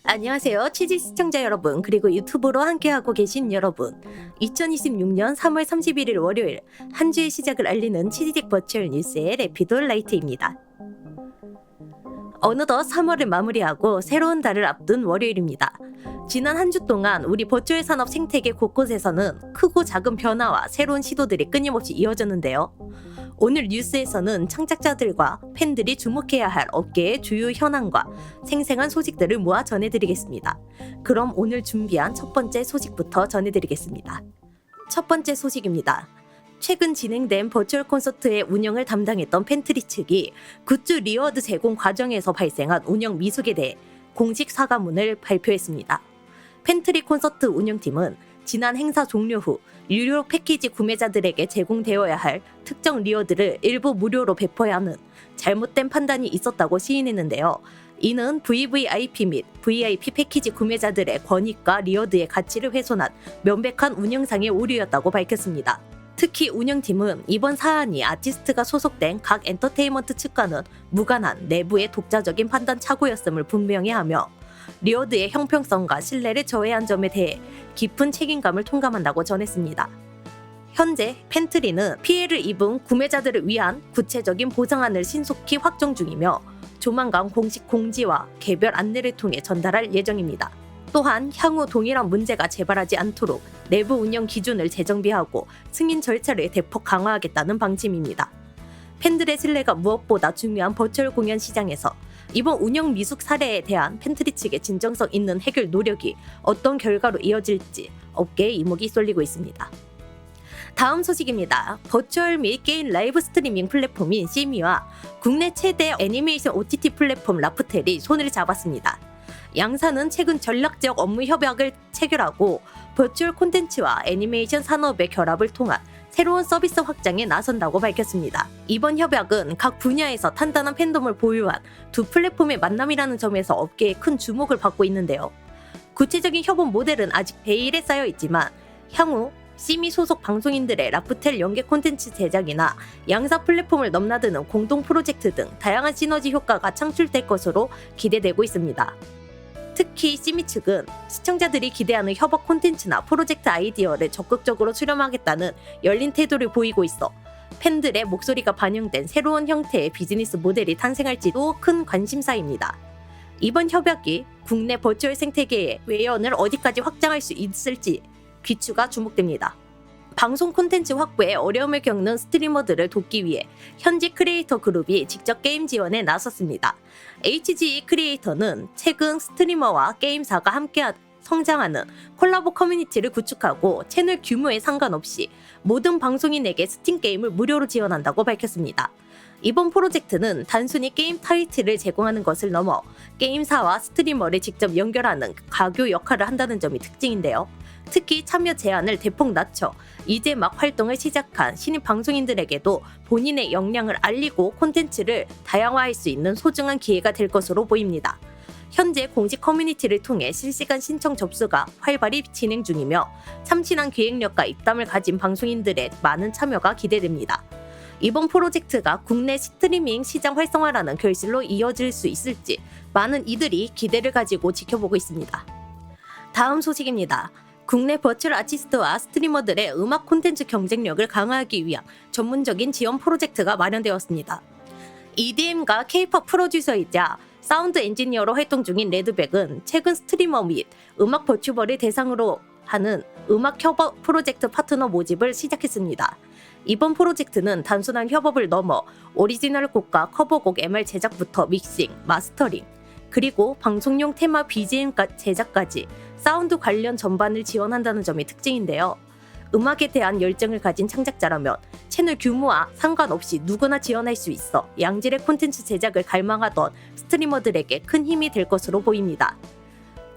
안녕하세요. 치즈 시청자 여러분, 그리고 유튜브로 함께하고 계신 여러분. 2026년 3월 31일 월요일, 한 주의 시작을 알리는 치즈직 버추얼 뉴스의 레피돌 라이트입니다. 어느덧 3월을 마무리하고 새로운 달을 앞둔 월요일입니다. 지난 한 주 동안 우리 버추얼 산업 생태계 곳곳에서는 크고 작은 변화와 새로운 시도들이 끊임없이 이어졌는데요. 오늘 뉴스에서는 창작자들과 팬들이 주목해야 할 업계의 주요 현황과 생생한 소식들을 모아 전해드리겠습니다. 그럼 오늘 준비한 첫 번째 소식부터 전해드리겠습니다. 첫 번째 소식입니다. 최근 진행된 버추얼 콘서트의 운영을 담당했던 팬트리 측이 굿즈 리워드 제공 과정에서 발생한 운영 미숙에 대해 공식 사과문을 발표했습니다. 팬트리 콘서트 운영팀은 지난 행사 종료 후 유료 패키지 구매자들에게 제공되어야 할 특정 리워드를 일부 무료로 배포해야 하는 잘못된 판단이 있었다고 시인했는데요. 이는 VVIP 및 VIP 패키지 구매자들의 권익과 리워드의 가치를 훼손한 명백한 운영상의 오류였다고 밝혔습니다. 특히 운영팀은 이번 사안이 아티스트가 소속된 각 엔터테인먼트 측과는 무관한 내부의 독자적인 판단 착오였음을 분명히 하며 리워드의 형평성과 신뢰를 저해한 점에 대해 깊은 책임감을 통감한다고 전했습니다. 현재 팬트리는 피해를 입은 구매자들을 위한 구체적인 보상안을 신속히 확정 중이며 조만간 공식 공지와 개별 안내를 통해 전달할 예정입니다. 또한 향후 동일한 문제가 재발하지 않도록 내부 운영 기준을 재정비하고 승인 절차를 대폭 강화하겠다는 방침입니다. 팬들의 신뢰가 무엇보다 중요한 버추얼 공연 시장에서 이번 운영 미숙 사례에 대한 팬트리 측의 진정성 있는 해결 노력이 어떤 결과로 이어질지 업계에 이목이 쏠리고 있습니다. 다음 소식입니다. 버추얼 및 게임 라이브 스트리밍 플랫폼인 시미와 국내 최대 애니메이션 OTT 플랫폼 라프텔이 손을 잡았습니다. 양사는 최근 전략적 업무 협약을 체결하고 버추얼 콘텐츠와 애니메이션 산업의 결합을 통한 새로운 서비스 확장에 나선다고 밝혔습니다. 이번 협약은 각 분야에서 탄탄한 팬덤을 보유한 두 플랫폼의 만남이라는 점에서 업계에 큰 주목을 받고 있는데요. 구체적인 협업 모델은 아직 베일에 쌓여 있지만 향후 시미 소속 방송인들의 라프텔 연계 콘텐츠 제작이나 양사 플랫폼을 넘나드는 공동 프로젝트 등 다양한 시너지 효과가 창출될 것으로 기대되고 있습니다. 특히 시미 측은 시청자들이 기대하는 협업 콘텐츠나 프로젝트 아이디어를 적극적으로 수렴하겠다는 열린 태도를 보이고 있어 팬들의 목소리가 반영된 새로운 형태의 비즈니스 모델이 탄생할지도 큰 관심사입니다. 이번 협약이 국내 버추얼 생태계의 외연을 어디까지 확장할 수 있을지 귀추가 주목됩니다. 방송 콘텐츠 확보에 어려움을 겪는 스트리머들을 돕기 위해 현지 크리에이터 그룹이 직접 게임 지원에 나섰습니다. HGE 크리에이터는 최근 스트리머와 게임사가 함께 성장하는 콜라보 커뮤니티를 구축하고 채널 규모에 상관없이 모든 방송인에게 스팀 게임을 무료로 지원한다고 밝혔습니다. 이번 프로젝트는 단순히 게임 타이틀을 제공하는 것을 넘어 게임사와 스트리머를 직접 연결하는 가교 역할을 한다는 점이 특징인데요. 특히 참여 제한을 대폭 낮춰 이제 막 활동을 시작한 신입 방송인들에게도 본인의 역량을 알리고 콘텐츠를 다양화할 수 있는 소중한 기회가 될 것으로 보입니다. 현재 공식 커뮤니티를 통해 실시간 신청 접수가 활발히 진행 중이며 참신한 기획력과 입담을 가진 방송인들의 많은 참여가 기대됩니다. 이번 프로젝트가 국내 스트리밍 시장 활성화라는 결실로 이어질 수 있을지 많은 이들이 기대를 가지고 지켜보고 있습니다. 다음 소식입니다. 국내 버추얼 아티스트와 스트리머들의 음악 콘텐츠 경쟁력을 강화하기 위한 전문적인 지원 프로젝트가 마련되었습니다. EDM과 K-POP 프로듀서이자 사운드 엔지니어로 활동 중인 레드백은 최근 스트리머 및 음악 버튜버를 대상으로 하는 음악 협업 프로젝트 파트너 모집을 시작했습니다. 이번 프로젝트는 단순한 협업을 넘어 오리지널 곡과 커버곡 MR 제작부터 믹싱, 마스터링, 그리고 방송용 테마 BGM 제작까지 사운드 관련 전반을 지원한다는 점이 특징인데요. 음악에 대한 열정을 가진 창작자라면 채널 규모와 상관없이 누구나 지원할 수 있어 양질의 콘텐츠 제작을 갈망하던 스트리머들에게 큰 힘이 될 것으로 보입니다.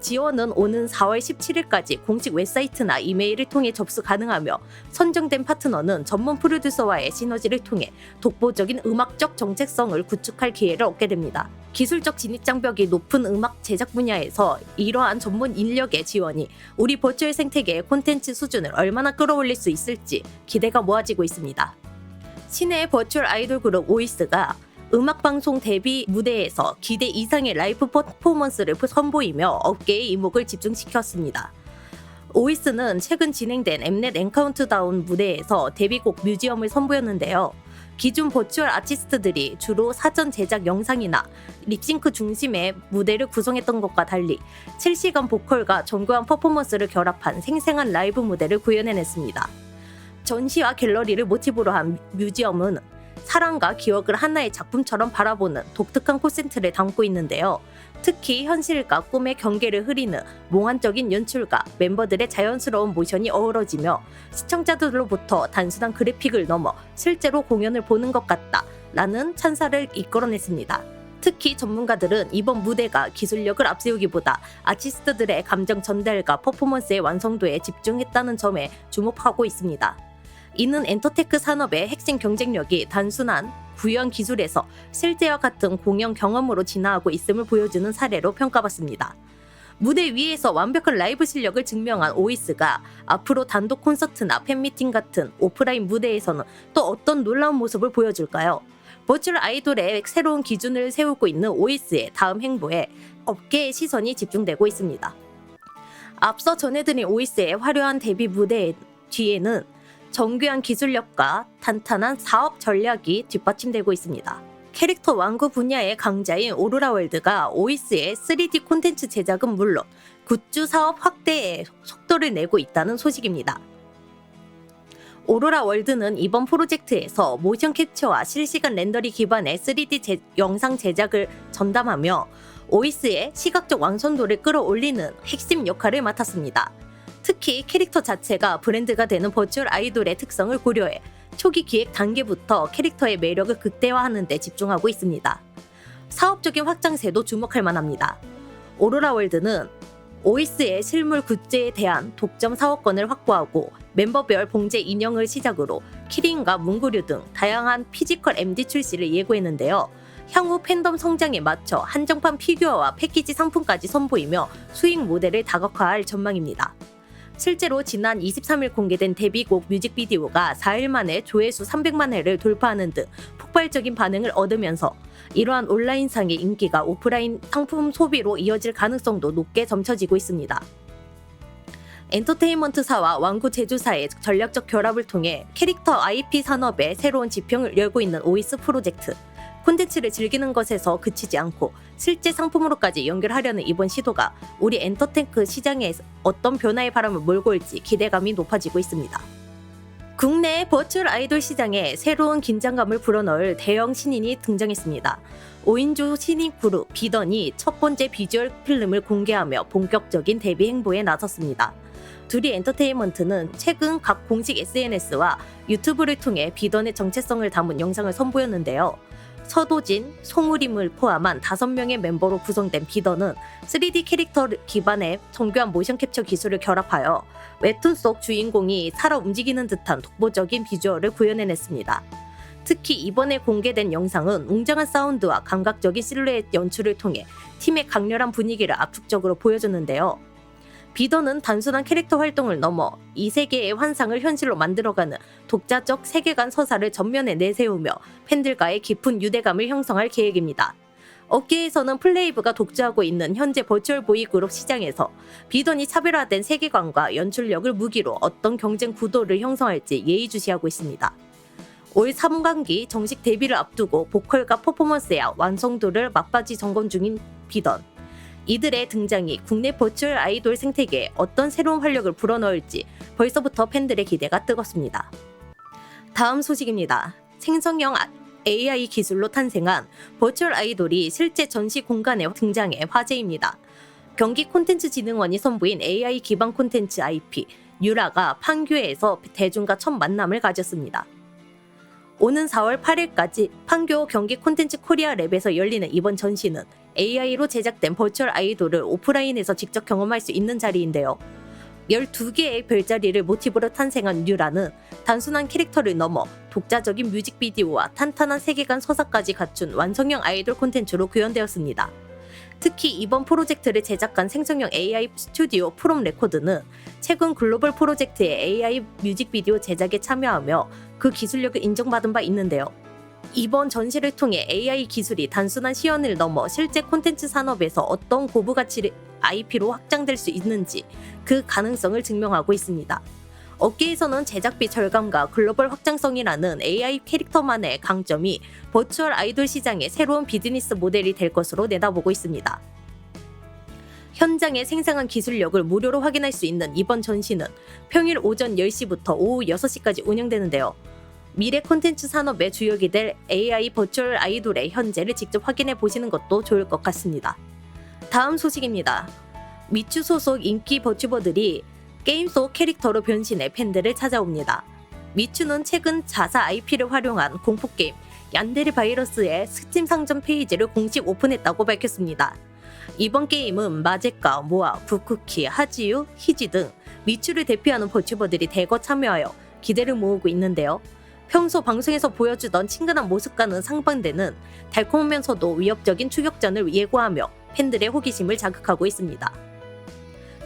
지원은 오는 4월 17일까지 공식 웹사이트나 이메일을 통해 접수 가능하며 선정된 파트너는 전문 프로듀서와의 시너지를 통해 독보적인 음악적 정체성을 구축할 기회를 얻게 됩니다. 기술적 진입 장벽이 높은 음악 제작 분야에서 이러한 전문 인력의 지원이 우리 버추얼 생태계의 콘텐츠 수준을 얼마나 끌어올릴 수 있을지 기대가 모아지고 있습니다. 신의 버추얼 아이돌 그룹 오이스가 음악방송 데뷔 무대에서 기대 이상의 라이브 퍼포먼스를 선보이며 업계의 이목을 집중시켰습니다. 오이스는 최근 진행된 엠넷 엔카운트다운 무대에서 데뷔곡 뮤지엄을 선보였는데요. 기존 버추얼 아티스트들이 주로 사전 제작 영상이나 립싱크 중심의 무대를 구성했던 것과 달리 실시간 보컬과 정교한 퍼포먼스를 결합한 생생한 라이브 무대를 구현해냈습니다. 전시와 갤러리를 모티브로 한 뮤지엄은 사랑과 기억을 하나의 작품처럼 바라보는 독특한 콘셉트를 담고 있는데요. 특히 현실과 꿈의 경계를 흐리는 몽환적인 연출과 멤버들의 자연스러운 모션이 어우러지며 시청자들로부터 단순한 그래픽을 넘어 실제로 공연을 보는 것 같다라는 찬사를 이끌어냈습니다. 특히 전문가들은 이번 무대가 기술력을 앞세우기보다 아티스트들의 감정 전달과 퍼포먼스의 완성도에 집중했다는 점에 주목하고 있습니다. 이는 엔터테크 산업의 핵심 경쟁력이 단순한 구현 기술에서 실제와 같은 공연 경험으로 진화하고 있음을 보여주는 사례로 평가받습니다. 무대 위에서 완벽한 라이브 실력을 증명한 오이스가 앞으로 단독 콘서트나 팬미팅 같은 오프라인 무대에서는 또 어떤 놀라운 모습을 보여줄까요? 버추얼 아이돌의 새로운 기준을 세우고 있는 오이스의 다음 행보에 업계의 시선이 집중되고 있습니다. 앞서 전해드린 오이스의 화려한 데뷔 무대 뒤에는 정교한 기술력과 탄탄한 사업 전략이 뒷받침되고 있습니다. 캐릭터 완구 분야의 강자인 오로라월드가 오이스의 3D 콘텐츠 제작은 물론 굿즈 사업 확대에 속도를 내고 있다는 소식입니다. 오로라월드는 이번 프로젝트에서 모션 캡처와 실시간 렌더링 기반의 3D 영상 제작을 전담하며 오이스의 시각적 완성도를 끌어올리는 핵심 역할을 맡았습니다. 특히 캐릭터 자체가 브랜드가 되는 버추얼 아이돌의 특성을 고려해 초기 기획 단계부터 캐릭터의 매력을 극대화하는 데 집중하고 있습니다. 사업적인 확장세도 주목할 만합니다. 오로라월드는 오이스의 실물 굿즈에 대한 독점 사업권을 확보하고 멤버별 봉제 인형을 시작으로 키링과 문구류 등 다양한 피지컬 MD 출시를 예고했는데요. 향후 팬덤 성장에 맞춰 한정판 피규어와 패키지 상품까지 선보이며 수익 모델을 다각화할 전망입니다. 실제로 지난 23일 공개된 데뷔곡 뮤직비디오가 4일 만에 조회수 300만 회를 돌파하는 등 폭발적인 반응을 얻으면서 이러한 온라인상의 인기가 오프라인 상품 소비로 이어질 가능성도 높게 점쳐지고 있습니다. 엔터테인먼트사와 완구 제조사의 전략적 결합을 통해 캐릭터 IP 산업에 새로운 지평을 열고 있는 오이스 프로젝트. 콘텐츠를 즐기는 것에서 그치지 않고 실제 상품으로까지 연결하려는 이번 시도가 우리 엔터테크 시장에 어떤 변화의 바람을 몰고 올지 기대감이 높아지고 있습니다. 국내 버추얼 아이돌 시장에 새로운 긴장감을 불어넣을 대형 신인이 등장했습니다. 5인조 신인 그룹 비던이 첫 번째 비주얼 필름을 공개하며 본격적인 데뷔 행보에 나섰습니다. 두리 엔터테인먼트는 최근 각 공식 SNS와 유튜브를 통해 비던의 정체성을 담은 영상을 선보였는데요. 서도진, 송우림을 포함한 5명의 멤버로 구성된 비던은 3D 캐릭터 기반의 정교한 모션 캡처 기술을 결합하여 웹툰 속 주인공이 살아 움직이는 듯한 독보적인 비주얼을 구현해냈습니다. 특히 이번에 공개된 영상은 웅장한 사운드와 감각적인 실루엣 연출을 통해 팀의 강렬한 분위기를 압축적으로 보여줬는데요. 비던은 단순한 캐릭터 활동을 넘어 이 세계의 환상을 현실로 만들어가는 독자적 세계관 서사를 전면에 내세우며 팬들과의 깊은 유대감을 형성할 계획입니다. 업계에서는 플레이브가 독주하고 있는 현재 버추얼 보이그룹 시장에서 비던이 차별화된 세계관과 연출력을 무기로 어떤 경쟁 구도를 형성할지 예의주시하고 있습니다. 올 3분기 정식 데뷔를 앞두고 보컬과 퍼포먼스의 완성도를 막바지 점검 중인 비던. 이들의 등장이 국내 버추얼 아이돌 생태계에 어떤 새로운 활력을 불어넣을지 벌써부터 팬들의 기대가 뜨겁습니다. 다음 소식입니다. 생성형 AI 기술로 탄생한 버추얼 아이돌이 실제 전시 공간에 등장해 화제입니다. 경기 콘텐츠진흥원이 선보인 AI 기반 콘텐츠 IP 뉴라가 판교에서 대중과 첫 만남을 가졌습니다. 오는 4월 8일까지 판교 경기 콘텐츠 코리아 랩에서 열리는 이번 전시는 AI로 제작된 버추얼 아이돌을 오프라인에서 직접 경험할 수 있는 자리인데요. 12개의 별자리를 모티브로 탄생한 뉴라는 단순한 캐릭터를 넘어 독자적인 뮤직비디오와 탄탄한 세계관 서사까지 갖춘 완성형 아이돌 콘텐츠로 구현되었습니다. 특히 이번 프로젝트를 제작한 생성형 AI 스튜디오 프롬 레코드는 최근 글로벌 프로젝트의 AI 뮤직비디오 제작에 참여하며 그 기술력을 인정받은 바 있는데요. 이번 전시를 통해 AI 기술이 단순한 시연을 넘어 실제 콘텐츠 산업에서 어떤 고부가치 IP로 확장될 수 있는지 그 가능성을 증명하고 있습니다. 업계에서는 제작비 절감과 글로벌 확장성이라는 AI 캐릭터만의 강점이 버추얼 아이돌 시장의 새로운 비즈니스 모델이 될 것으로 내다보고 있습니다. 현장의 생생한 기술력을 무료로 확인할 수 있는 이번 전시는 평일 오전 10시부터 오후 6시까지 운영되는데요. 미래 콘텐츠 산업의 주역이 될 AI 버추얼 아이돌의 현재를 직접 확인해 보시는 것도 좋을 것 같습니다. 다음 소식입니다. 미추 소속 인기 버튜버들이 게임 속 캐릭터로 변신해 팬들을 찾아옵니다. 미추는 최근 자사 IP를 활용한 공포게임 얀데르 바이러스의 스팀 상점 페이지를 공식 오픈했다고 밝혔습니다. 이번 게임은 마제카, 모아, 부쿠키, 하지유, 히지 등 미추를 대표하는 버튜버들이 대거 참여하여 기대를 모으고 있는데요. 평소 방송에서 보여주던 친근한 모습과는 상반되는 달콤하면서도 위협적인 추격전을 예고하며 팬들의 호기심을 자극하고 있습니다.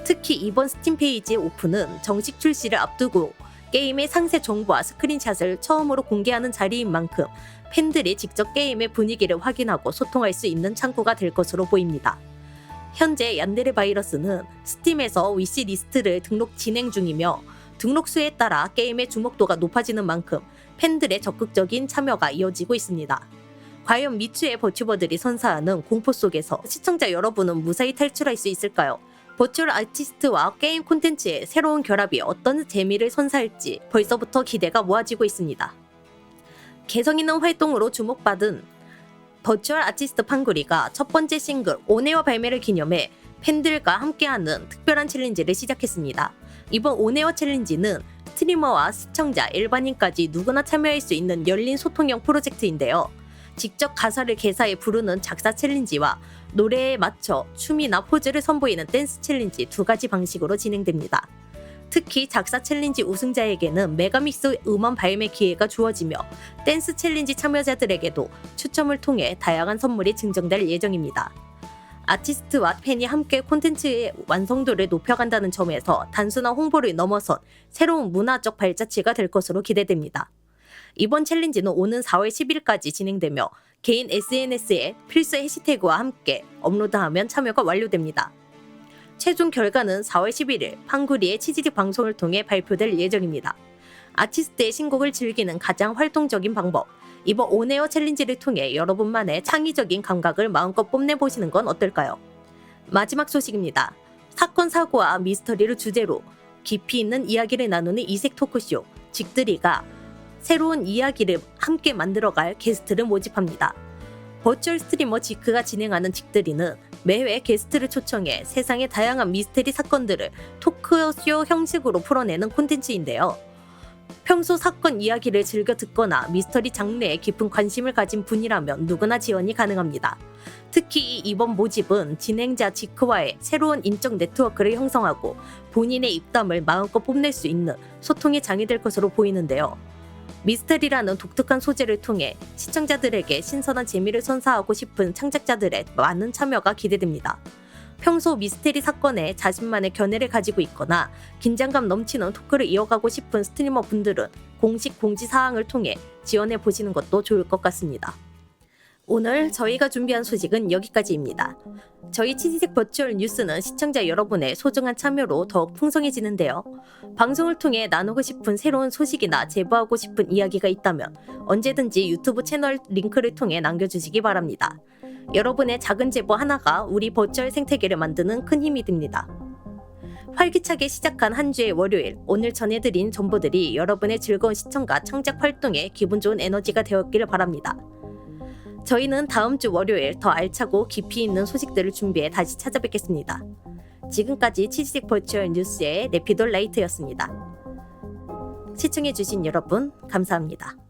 특히 이번 스팀 페이지 오픈은 정식 출시를 앞두고 게임의 상세 정보와 스크린샷을 처음으로 공개하는 자리인 만큼 팬들이 직접 게임의 분위기를 확인하고 소통할 수 있는 창구가 될 것으로 보입니다. 현재 얀데르 바이러스는 스팀에서 위시리스트를 등록 진행 중이며 등록 수에 따라 게임의 주목도가 높아지는 만큼 팬들의 적극적인 참여가 이어지고 있습니다. 과연 미추의 버튜버들이 선사하는 공포 속에서 시청자 여러분은 무사히 탈출할 수 있을까요? 버추얼 아티스트와 게임 콘텐츠의 새로운 결합이 어떤 재미를 선사할지 벌써부터 기대가 모아지고 있습니다. 개성 있는 활동으로 주목받은 버추얼 아티스트 팡구리가 첫 번째 싱글 오네와 발매를 기념해 팬들과 함께하는 특별한 챌린지를 시작했습니다. 이번 오네와 챌린지는 스트리머와 시청자, 일반인까지 누구나 참여할 수 있는 열린 소통형 프로젝트인데요. 직접 가사를 개사해 부르는 작사 챌린지와 노래에 맞춰 춤이나 포즈를 선보이는 댄스 챌린지 두 가지 방식으로 진행됩니다. 특히 작사 챌린지 우승자에게는 메가믹스 음원 발매 기회가 주어지며 댄스 챌린지 참여자들에게도 추첨을 통해 다양한 선물이 증정될 예정입니다. 아티스트와 팬이 함께 콘텐츠의 완성도를 높여간다는 점에서 단순한 홍보를 넘어선 새로운 문화적 발자취가 될 것으로 기대됩니다. 이번 챌린지는 오는 4월 10일까지 진행되며 개인 SNS에 필수 해시태그와 함께 업로드하면 참여가 완료됩니다. 최종 결과는 4월 11일 팡구리의 치지직 방송을 통해 발표될 예정입니다. 아티스트의 신곡을 즐기는 가장 활동적인 방법, 이번 온에어 챌린지를 통해 여러분만의 창의적인 감각을 마음껏 뽐내보시는 건 어떨까요? 마지막 소식입니다. 사건 사고와 미스터리를 주제로 깊이 있는 이야기를 나누는 이색 토크쇼 직드리가 새로운 이야기를 함께 만들어갈 게스트를 모집합니다. 버추얼 스트리머 지크가 진행하는 직드리는 매회 게스트를 초청해 세상의 다양한 미스테리 사건들을 토크쇼 형식으로 풀어내는 콘텐츠인데요. 평소 사건 이야기를 즐겨 듣거나 미스터리 장르에 깊은 관심을 가진 분이라면 누구나 지원이 가능합니다. 특히 이번 모집은 진행자 지크와의 새로운 인적 네트워크를 형성하고 본인의 입담을 마음껏 뽐낼 수 있는 소통의 장이 될 것으로 보이는데요. 미스터리라는 독특한 소재를 통해 시청자들에게 신선한 재미를 선사하고 싶은 창작자들의 많은 참여가 기대됩니다. 평소 미스테리 사건에 자신만의 견해를 가지고 있거나 긴장감 넘치는 토크를 이어가고 싶은 스트리머 분들은 공식 공지사항을 통해 지원해 보시는 것도 좋을 것 같습니다. 오늘 저희가 준비한 소식은 여기까지입니다. 저희 치지직 버추얼 뉴스는 시청자 여러분의 소중한 참여로 더욱 풍성해지는데요. 방송을 통해 나누고 싶은 새로운 소식이나 제보하고 싶은 이야기가 있다면 언제든지 유튜브 채널 링크를 통해 남겨주시기 바랍니다. 여러분의 작은 제보 하나가 우리 버추얼 생태계를 만드는 큰 힘이 됩니다. 활기차게 시작한 한 주의 월요일, 오늘 전해드린 정보들이 여러분의 즐거운 시청과 창작 활동에 기분 좋은 에너지가 되었기를 바랍니다. 저희는 다음 주 월요일 더 알차고 깊이 있는 소식들을 준비해 다시 찾아뵙겠습니다. 지금까지 치지직 버추얼 뉴스의 레피돌 라이트였습니다. 시청해주신 여러분 감사합니다.